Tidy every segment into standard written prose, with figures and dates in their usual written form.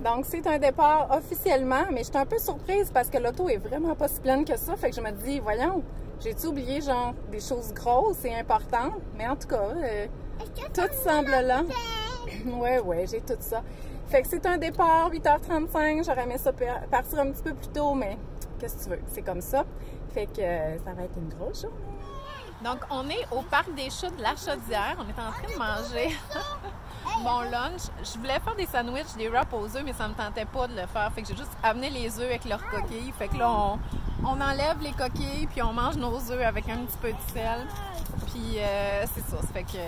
Donc, c'est un départ officiellement, mais j'étais un peu surprise parce que l'auto est vraiment pas si pleine que ça. Fait que je me dis, voyons, j'ai-tu oublié, genre, des choses grosses et importantes? Mais en tout cas, tout semble là. Ouais, j'ai tout ça. Fait que c'est un départ, 8h35. J'aurais aimé ça partir un petit peu plus tôt, mais qu'est-ce que tu veux? C'est comme ça. Fait que ça va être une grosse journée. Donc, on est au parc des chats de la Chaudière. On est en train de manger mon lunch. Je voulais faire des sandwichs, des wraps aux œufs, mais ça me tentait pas de le faire. Fait que j'ai juste amené les œufs avec leurs coquilles. Fait que là, on enlève les coquilles, puis on mange nos œufs avec un petit peu de sel. Puis c'est ça. Ça fait que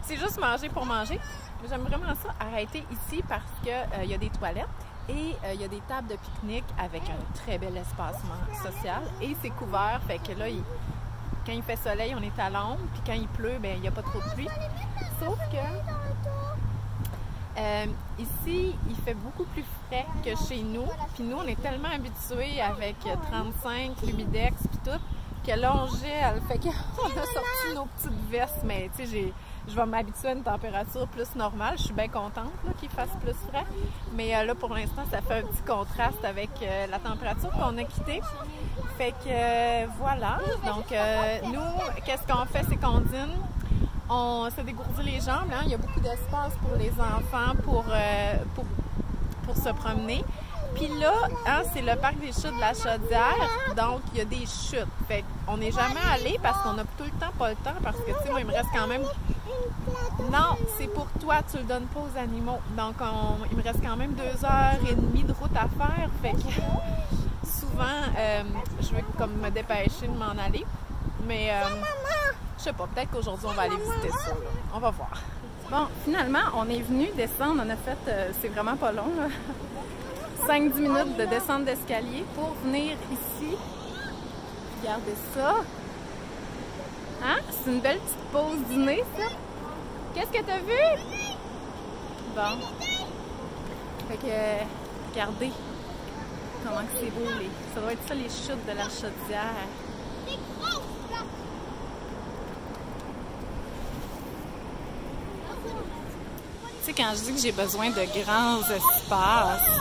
c'est juste manger pour manger. J'aime vraiment ça, arrêter ici parce que y a des toilettes et il y a des tables de pique-nique avec un très bel espacement social. Et c'est couvert, fait que là, quand il fait soleil, on est à l'ombre, puis quand il pleut, ben il n'y a pas trop de pluie. Sauf que ici, il fait beaucoup plus frais que chez nous. Puis nous, on est tellement habitués avec 35, l'humidex, puis tout, que là, on gèle. Fait qu'on a sorti nos petites vestes, mais tu sais, je vais m'habituer à une température plus normale. Je suis bien contente qu'il fasse plus frais. Mais là, pour l'instant, ça fait un petit contraste avec la température qu'on a quittée. Fait que voilà. Donc, nous, qu'est-ce qu'on fait? C'est qu'on dîne. On se dégourdit les jambes. Hein? Il y a beaucoup d'espace pour les enfants pour se promener. Puis là, hein, c'est le parc des chats de la Chaudière, donc il y a des chutes. Fait qu'on n'est jamais allé parce qu'on a tout le temps pas le temps, parce que, tu sais, moi, il me reste quand même... Non, c'est pour toi, tu le donnes pas aux animaux. Donc, il me reste quand même 2h30 de route à faire. Fait que souvent, je veux comme me dépêcher de m'en aller. Mais, je sais pas, peut-être qu'aujourd'hui, on va aller visiter ça, là. On va voir. Bon, finalement, on est venu descendre. On a fait, c'est vraiment pas long, là. 5-10 minutes de descente d'escalier pour venir ici. Regardez ça. Hein? C'est une belle petite pause dîner, ça. Qu'est-ce que t'as vu? Bon. Fait que, regardez comment que c'est beau. Ça doit être ça, les chutes de la Chaudière. Tu sais, quand je dis que j'ai besoin de grands espaces,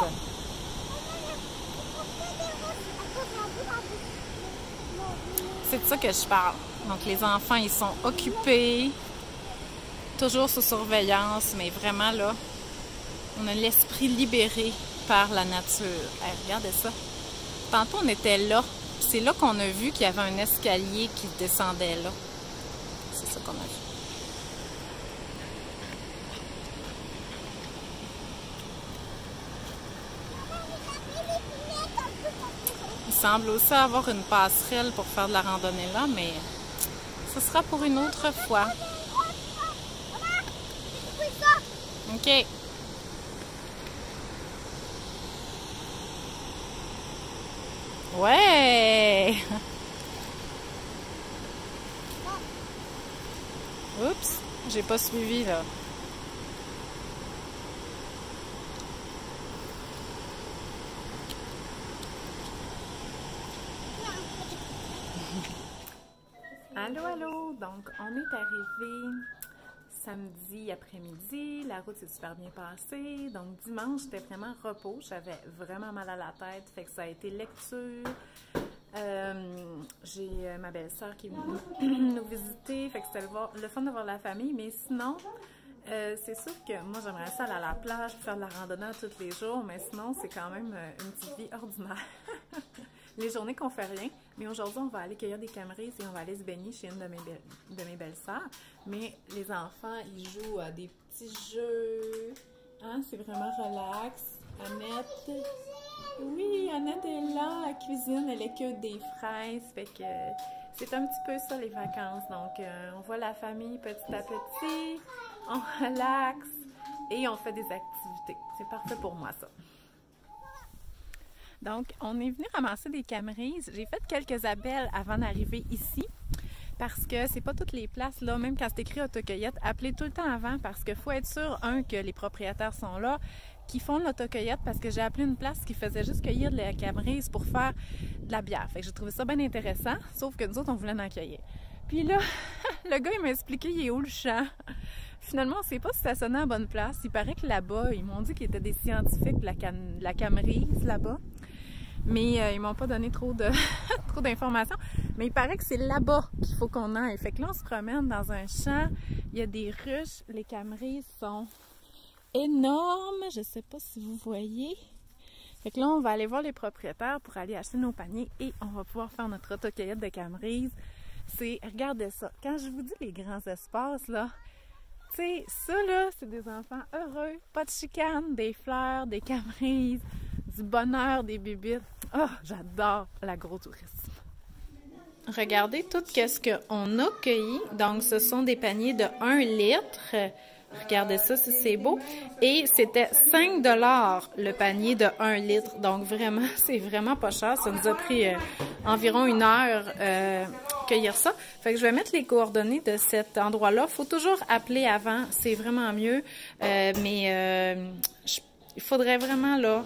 c'est de ça que je parle. Donc, les enfants, ils sont occupés, toujours sous surveillance, mais vraiment, là, on a l'esprit libéré par la nature. Hey, regardez ça. Tantôt, on était là. C'est là qu'on a vu qu'il y avait un escalier qui descendait là. C'est ça qu'on a vu. Il semble aussi avoir une passerelle pour faire de la randonnée là, mais ce sera pour une autre fois. OK. Ouais! Oups, j'ai pas suivi là. Allô, allô! Donc, on est arrivé samedi après-midi. La route s'est super bien passée. Donc, dimanche, c'était vraiment repos. J'avais vraiment mal à la tête. Fait que ça a été lecture. J'ai ma belle-sœur qui est venue nous visiter. Fait que c'était le fun de voir la famille. Mais sinon, c'est sûr que moi, j'aimerais ça aller à la plage, faire de la randonnée tous les jours. Mais sinon, c'est quand même une petite vie ordinaire. Les journées qu'on fait rien, mais aujourd'hui, on va aller cueillir des camerises et on va aller se baigner chez une de mes belles-sœurs. Mais les enfants, ils jouent à des petits jeux. Hein? C'est vraiment relax. Annette, oui, Annette est là, la cuisine, elle écueille des fraises. Fait que c'est un petit peu ça, les vacances. Donc, on voit la famille petit à petit, on relaxe et on fait des activités. C'est parfait pour moi, ça. Donc, on est venu ramasser des camerises. J'ai fait quelques appels avant d'arriver ici parce que c'est pas toutes les places, là, même quand c'est écrit autocueillette, appelez tout le temps avant parce qu'il faut être sûr, que les propriétaires sont là, qui font de l'autocueillette parce que j'ai appelé une place qui faisait juste cueillir de la camerise pour faire de la bière. Fait que j'ai trouvé ça bien intéressant, sauf que nous autres, on voulait en cueillir. Puis là, Le gars, il m'a expliqué il est où le champ. Finalement, on ne sait pas si ça sonnait à bonne place. Il paraît que là-bas, ils m'ont dit qu'il y était des scientifiques de la Camerise là-bas. Mais ils m'ont pas donné trop d'informations. Mais il paraît que c'est là-bas qu'il faut qu'on aille. Fait que là, on se promène dans un champ. Il y a des ruches. Les Camerises sont énormes. Je sais pas si vous voyez. Fait que là, on va aller voir les propriétaires pour aller acheter nos paniers et on va pouvoir faire notre autocueillette de Camerises. Regardez ça. Quand je vous dis les grands espaces, là, tu sais, ça, là, c'est des enfants heureux. Pas de chicane, des fleurs, des Camerises, du bonheur, des bibites. Oh, j'adore l'agrotourisme. Regardez tout ce qu'on a cueilli. Donc, ce sont des paniers de 1 litre. Regardez ça, si c'est beau. Et c'était 5 $ le panier de 1 litre. Donc, vraiment, c'est vraiment pas cher. Ça nous a pris environ 1 heure cueillir ça. Fait que je vais mettre les coordonnées de cet endroit-là. Faut toujours appeler avant. C'est vraiment mieux. Il faudrait vraiment, là,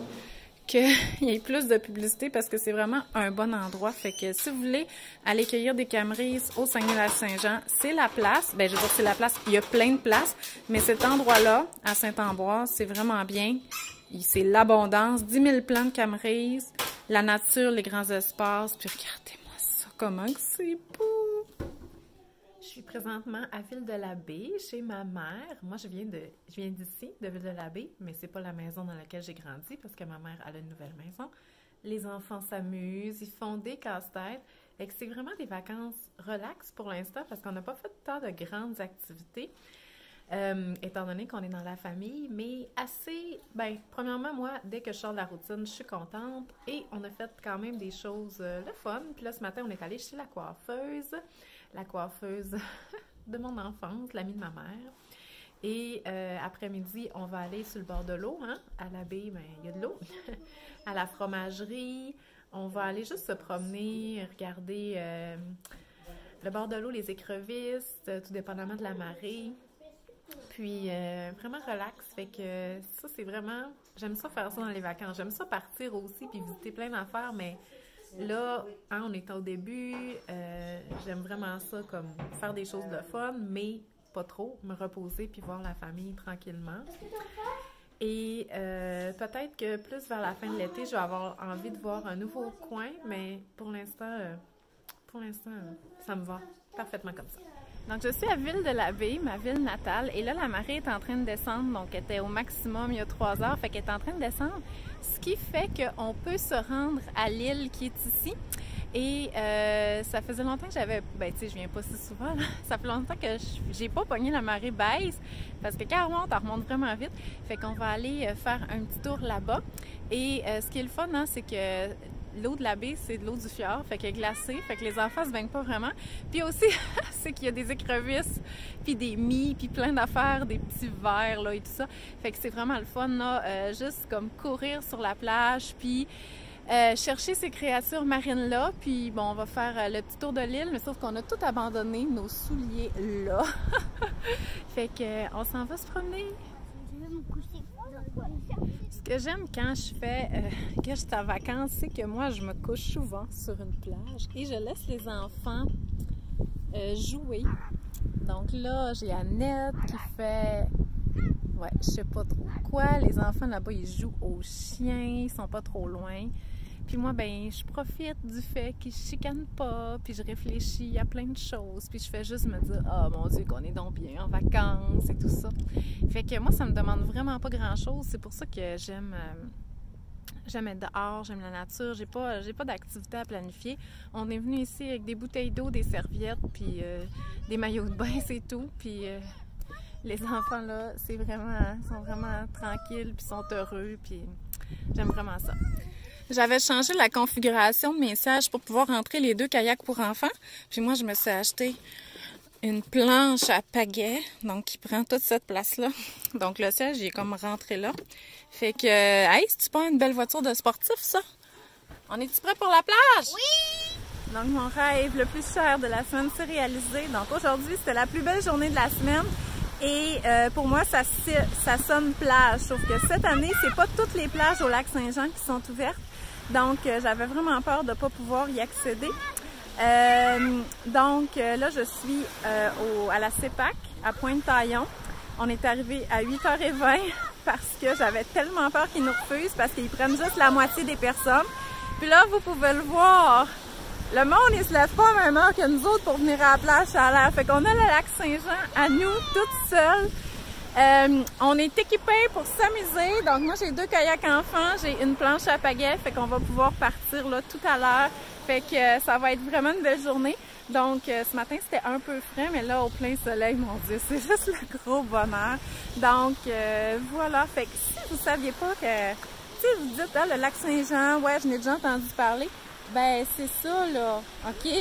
qu'il y ait plus de publicité parce que c'est vraiment un bon endroit. Fait que si vous voulez aller cueillir des Camerises au Saguenay-Lac-Saint-Jean, c'est la place. Ben, je veux dire, c'est la place. Il y a plein de places, mais cet endroit-là, à Saint-Ambroise, c'est vraiment bien. C'est l'abondance, 10 000 plants de Camerises, la nature, les grands espaces. Puis regardez-moi ça, comment c'est beau! Je suis présentement à Ville-de-la-Baie, chez ma mère. Moi, je viens d'ici, de Ville-de-la-Baie, mais c'est pas la maison dans laquelle j'ai grandi parce que ma mère a une nouvelle maison. Les enfants s'amusent, ils font des casse-têtes. Et que c'est vraiment des vacances relax pour l'instant parce qu'on n'a pas fait tant de grandes activités, étant donné qu'on est dans la famille, mais assez, premièrement, moi, dès que je sors de la routine, je suis contente et on a fait quand même des choses le fun. Puis là, ce matin, on est allé chez la coiffeuse de mon enfance, l'amie de ma mère. Et après-midi, on va aller sur le bord de l'eau, hein? À la baie, il y a de l'eau. À la fromagerie, on va aller juste se promener, regarder le bord de l'eau, les écrevisses, tout dépendamment de la marée. Puis, vraiment relax. Fait que ça, c'est vraiment... J'aime ça faire ça dans les vacances. J'aime ça partir aussi puis visiter plein d'affaires, mais... Là, hein, on est au début, j'aime vraiment ça, comme faire des choses de fun, mais pas trop, me reposer puis voir la famille tranquillement. Et peut-être que plus vers la fin de l'été, je vais avoir envie de voir un nouveau coin, mais pour l'instant, ça me va parfaitement comme ça. Donc, je suis à Ville-de-la-Baie, ma ville natale, et là, la marée est en train de descendre, donc elle était au maximum il y a 3 heures, fait qu'elle est en train de descendre, ce qui fait qu'on peut se rendre à l'île qui est ici. Et ça faisait longtemps que j'avais... tu sais, je viens pas si souvent, là. Ça fait longtemps que j'ai pas pogné la marée baisse, parce que quand elle remonte vraiment vite. Fait qu'on va aller faire un petit tour là-bas. Et ce qui est le fun, hein, c'est que l'eau de la baie, c'est de l'eau du fjord, fait qu'elle est glacée, fait que les enfants se baignent pas vraiment. Puis aussi, c'est qu'il y a des écrevisses, puis des mie, puis plein d'affaires, des petits verres, là, et tout ça. Fait que c'est vraiment le fun, là, juste comme courir sur la plage, puis chercher ces créatures marines-là. Puis bon, on va faire le petit tour de l'île, mais sauf qu'on a tout abandonné, nos souliers là. Fait que on s'en va se promener. Ce que j'aime quand je suis en vacances, c'est que moi, je me couche souvent sur une plage et je laisse les enfants jouer. Donc là, j'ai Annette qui fait... Ouais, je sais pas trop quoi. Les enfants là-bas, ils jouent aux chiens, ils sont pas trop loin. Puis moi, je profite du fait qu'ils se chicanent pas, puis je réfléchis à plein de choses, puis je fais juste me dire « Ah, mon Dieu, qu'on est donc bien en vacances et tout ça. » Fait que moi, ça me demande vraiment pas grand-chose. C'est pour ça que j'aime être dehors, j'aime la nature. J'ai pas d'activité à planifier. On est venu ici avec des bouteilles d'eau, des serviettes, puis des maillots de bain, c'est tout. Puis les enfants, là, sont vraiment tranquilles, puis sont heureux, puis j'aime vraiment ça. J'avais changé la configuration de mes sièges pour pouvoir rentrer les 2 kayaks pour enfants. Puis moi, je me suis acheté une planche à pagaie, donc qui prend toute cette place-là. Donc le siège, il est comme rentré là. Fait que, hey, c'est-tu pas une belle voiture de sportif, ça? On est-tu prêt pour la plage? Oui! Donc mon rêve le plus cher de la semaine s'est réalisé. Donc aujourd'hui, c'était la plus belle journée de la semaine. Et pour moi, ça sonne plage. Sauf que cette année, c'est pas toutes les plages au lac Saint-Jean qui sont ouvertes. Donc, j'avais vraiment peur de ne pas pouvoir y accéder. Donc là, je suis à la CEPAC, à Pointe-Taillon. On est arrivé à 8h20 parce que j'avais tellement peur qu'ils nous refusent parce qu'ils prennent juste la moitié des personnes. Puis là, vous pouvez le voir, le monde, il se lève pas à la même heure que nous autres pour venir à la plage Chaleur. Fait qu'on a le lac Saint-Jean à nous, toutes seules. On est équipés pour s'amuser. Donc moi, j'ai 2 kayaks enfants, j'ai une planche à pagaie, fait qu'on va pouvoir partir là tout à l'heure. Fait que ça va être vraiment une belle journée. Donc ce matin, c'était un peu frais, mais là, au plein soleil, mon Dieu, c'est juste le gros bonheur. Donc voilà, fait que si vous saviez pas que, si vous dites, ah, le lac Saint-Jean, ouais, je n'ai déjà entendu parler, ben c'est ça, là, OK?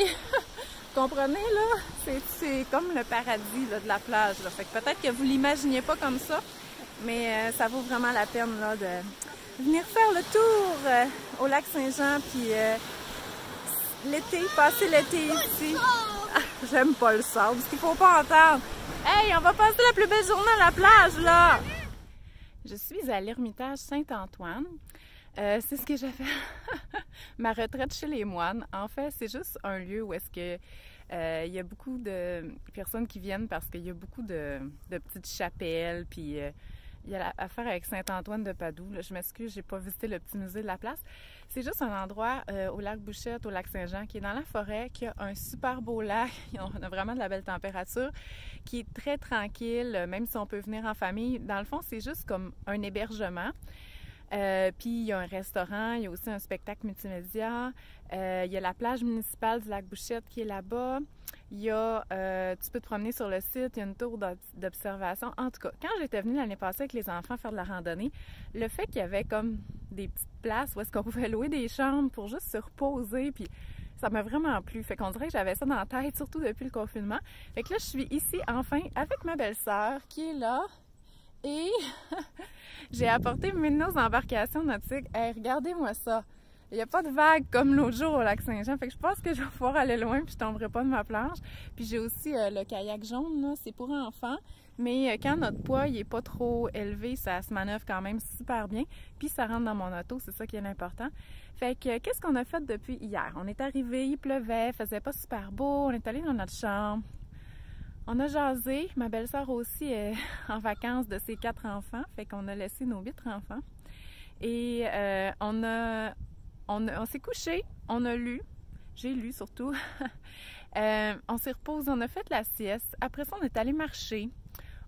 Vous comprenez, là? C'est comme le paradis là, de la plage, là. Fait que peut-être que vous l'imaginiez pas comme ça, mais ça vaut vraiment la peine, là, de venir faire le tour au lac Saint-Jean, puis l'été, passer l'été ici. Ah, j'aime pas le sable, parce qu'il faut pas entendre. Hey, on va passer la plus belle journée à la plage, là! Je suis à l'Ermitage Saint-Antoine. C'est ce que j'ai fait. Ma retraite chez les moines. En fait, c'est juste un lieu où est-ce que il y a beaucoup de personnes qui viennent parce qu'il y a beaucoup de petites chapelles, puis il y a l'affaire avec Saint-Antoine de Padoue. Là, je m'excuse, j'ai pas visité le petit musée de la place. C'est juste un endroit au lac Bouchette, au lac Saint-Jean, qui est dans la forêt, qui a un super beau lac. On a vraiment de la belle température, qui est très tranquille, même si on peut venir en famille. Dans le fond, c'est juste comme un hébergement. Puis il y a un restaurant, il y a aussi un spectacle multimédia, il y a la plage municipale du lac Bouchette qui est là-bas, il y a, tu peux te promener sur le site, il y a une tour d'observation. En tout cas, quand j'étais venue l'année passée avec les enfants faire de la randonnée, le fait qu'il y avait comme des petites places où est-ce qu'on pouvait louer des chambres pour juste se reposer, puis ça m'a vraiment plu. Fait qu'on dirait que j'avais ça dans la tête, surtout depuis le confinement. Fait que là, je suis ici enfin avec ma belle-sœur qui est là. Et j'ai apporté nos embarcations nautiques. Hey, regardez-moi ça! Il n'y a pas de vagues comme l'autre jour au lac Saint-Jean. Fait que je pense que je vais pouvoir aller loin puis je tomberai pas de ma planche. Puis j'ai aussi le kayak jaune, là, c'est pour enfants. Mais quand notre poids il est pas trop élevé, ça se manœuvre quand même super bien. Puis ça rentre dans mon auto, c'est ça qui est l'important. Fait que qu'est-ce qu'on a fait depuis hier? On est arrivé, il pleuvait, faisait pas super beau, on est allé dans notre chambre. On a jasé, ma belle-sœur aussi est en vacances de ses 4 enfants, fait qu'on a laissé nos 8 enfants. Et on s'est couché, on a lu, j'ai lu surtout. On s'est reposé, on a fait la sieste. Après ça, on est allé marcher.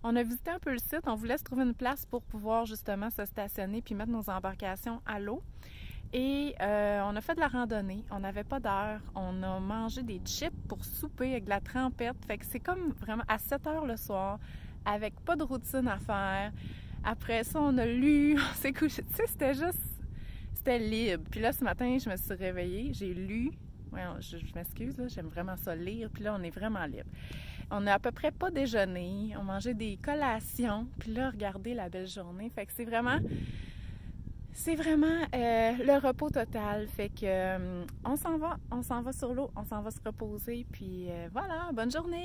On a visité un peu le site, on voulait se trouver une place pour pouvoir justement se stationner puis mettre nos embarcations à l'eau. Et on a fait de la randonnée, on n'avait pas d'heure, on a mangé des chips pour souper avec de la trempette. Fait que c'est comme vraiment à 7 heures le soir, avec pas de routine à faire. Après ça, on a lu, on s'est couché. Tu sais, c'était libre. Puis là, ce matin, je me suis réveillée, j'ai lu. Ouais, je m'excuse, là, j'aime vraiment ça lire. Puis là, on est vraiment libre. On a à peu près pas déjeuné, on mangeait des collations. Puis là, regardez la belle journée. Fait que c'est vraiment le repos total. Fait que on s'en va sur l'eau, on s'en va se reposer. Puis voilà, bonne journée!